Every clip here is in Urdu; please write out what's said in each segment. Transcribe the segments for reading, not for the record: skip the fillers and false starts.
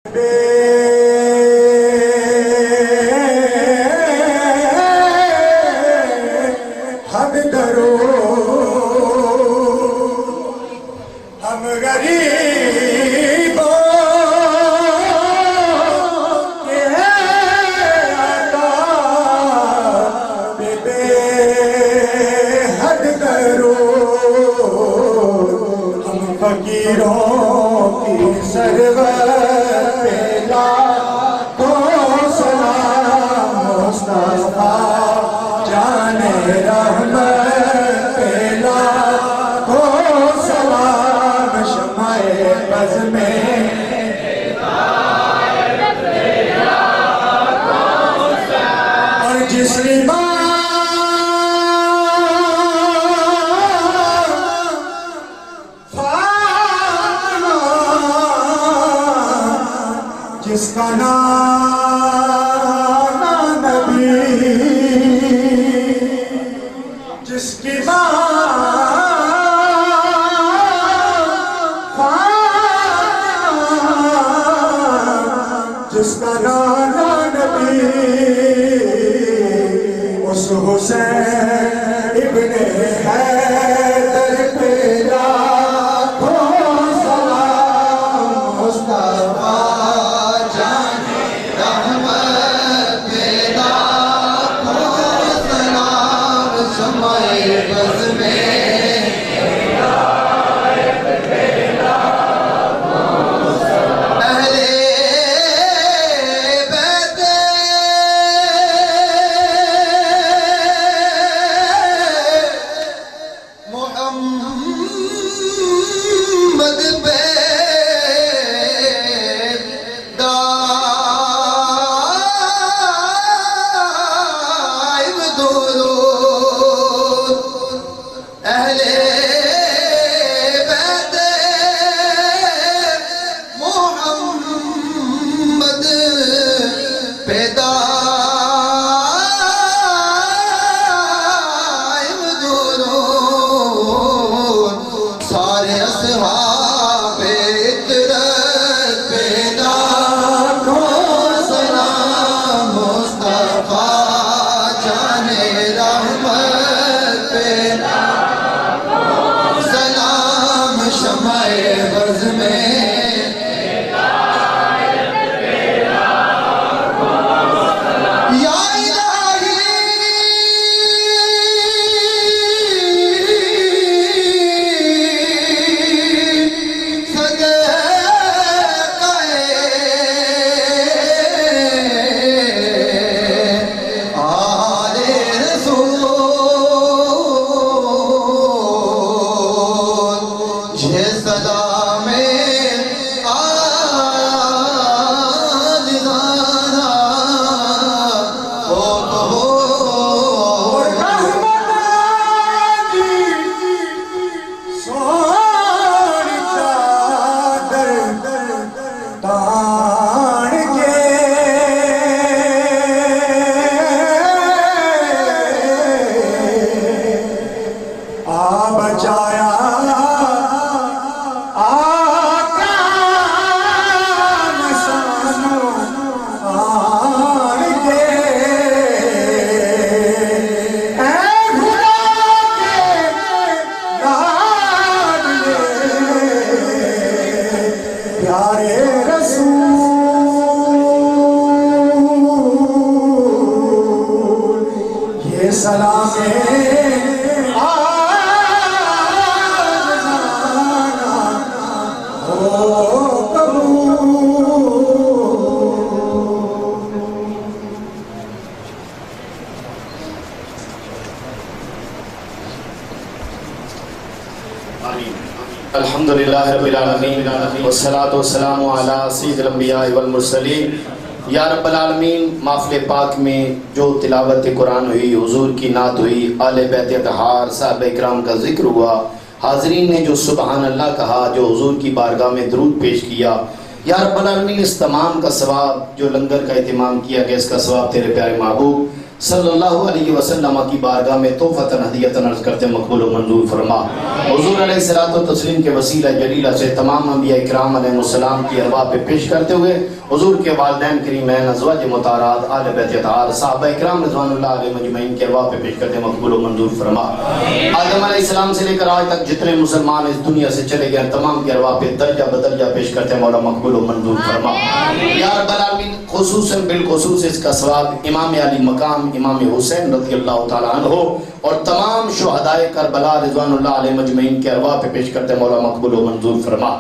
حق درو ہم غریبوں کے عطا بے حد درو ہم فقیروں کی سرور جس کا نام نبی، جس کی ماں جس کا نام نبی، اس حسین ابن حیدر پہ لاکھوں سلام مصطفیٰ الحمدللہ رب العالمین والصلاة والسلام علی سید الانبیاء والمرسلین۔ یا رب العالمین، محفل پاک میں جو تلاوت قرآن ہوئی، حضور کی نعت ہوئی، آل بیت اطہار صحابہ اکرام کا ذکر ہوا، حاضرین نے جو سبحان اللہ کہا، جو حضور کی بارگاہ میں درود پیش کیا، یا رب العالمین اس تمام کا ثواب جو لنگر کا اہتمام کیا گیا، اس کا ثواب تیرے پیارے محبوب صلی اللہ علیہ وسلم کی بارگاہ میں تحفۃ ہدیۃ عرض کرتے مقبول و منظور فرما۔ حضور علیہ الصلوۃ والتسلیم کے وسیلہ جلیلہ سے تمام انبیاء کرام علیہ السلام کی ارواح پہ پیش کرتے ہوئے حضور کے والدین کریمین، ازواج مطہرات، آل بیت اطہار، صحابہ کرام رضوان اللہ علیہم اجمعین کی ارواح پہ پیش کرتے مقبول و منظور فرما۔ آدم علیہ السلام سے لے کر آج تک جتنے مسلمان اس دنیا سے چلے گئے تمام کی ارواح پہ درجہ بدرجہ پیش کرتے مولا مقبول و منظور فرما۔ یا رب العالمین، خصوصاً بالخصوص اس کا ثواب امام علی مقام امام حسین رضی اللہ تعالیٰ عنہ اور تمام شہدائے کربلا رضوان اللہ علیہ مجمعین کے ارواح پہ پیش کرتے مولا مقبول و منظور فرما۔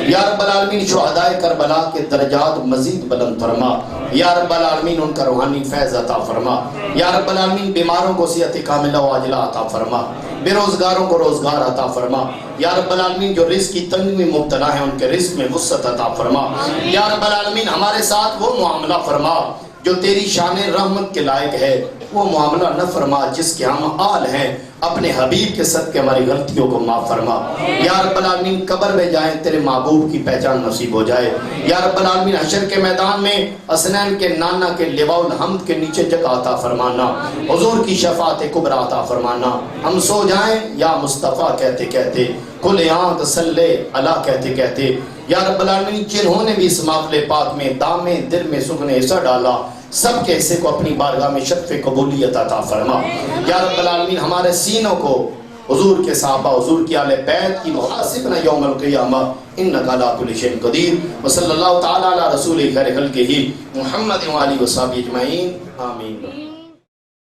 یا رب العالمین، شہدائے کربلا کے درجات مزید بلند فرما۔ یا رب العالمین، ان کا روحانی فیض عطا فرما۔ یا رب العالمین، بیماروں کو صحت کاملہ و عاجلہ عطا فرما، بے روزگاروں کو روزگار عطا فرما۔ یا رب العالمین، جو رزق کی تنگی میں مبتلا ہیں ان کے رزق میں وسعت عطا فرما۔ یا رب العالمین، ہمارے ساتھ وہ معاملہ فرما جو تیری شان رحمت کے لائق ہے، وہ معاملہ نہ فرما جس کے ہم آل ہیں، اپنے حبیب کے صدقے ہماری غلطیوں کو معاف فرما۔ یا رب العالمین، قبر میں جائیں تیرے محبوب کی پہچان نصیب ہو جائے۔ یا رب العالمین، حشر کے میدان میں حسنین کے نانا کے لواء الحمد کے نیچے جگہ عطا فرمانا، حضور کی شفاعت کبریٰ عطا فرمانا۔ ہم سو جائیں یا مصطفیٰ کہتے کہتے، کھلے آنکھ صلی اللہ کہتے کہتے۔ یا رب العالمین، جنہوں نے بھی اس محفل پاک میں دامے دل میں سکون حصہ ڈالا، سب کے حصے کو اپنی بارگاہ میں شرف قبولیت عطا فرما۔ یا رب العالمین، ہمارے سینوں کو حضور کے صحابہ، حضور کی آل بیت کی محاسبنا یوم القیامہ انک علی کل شیء قدیر۔ وصلی اللہ تعالی علی رسول خیر خلقہ محمد و آلہ و صحبہ اجمعین، آمین۔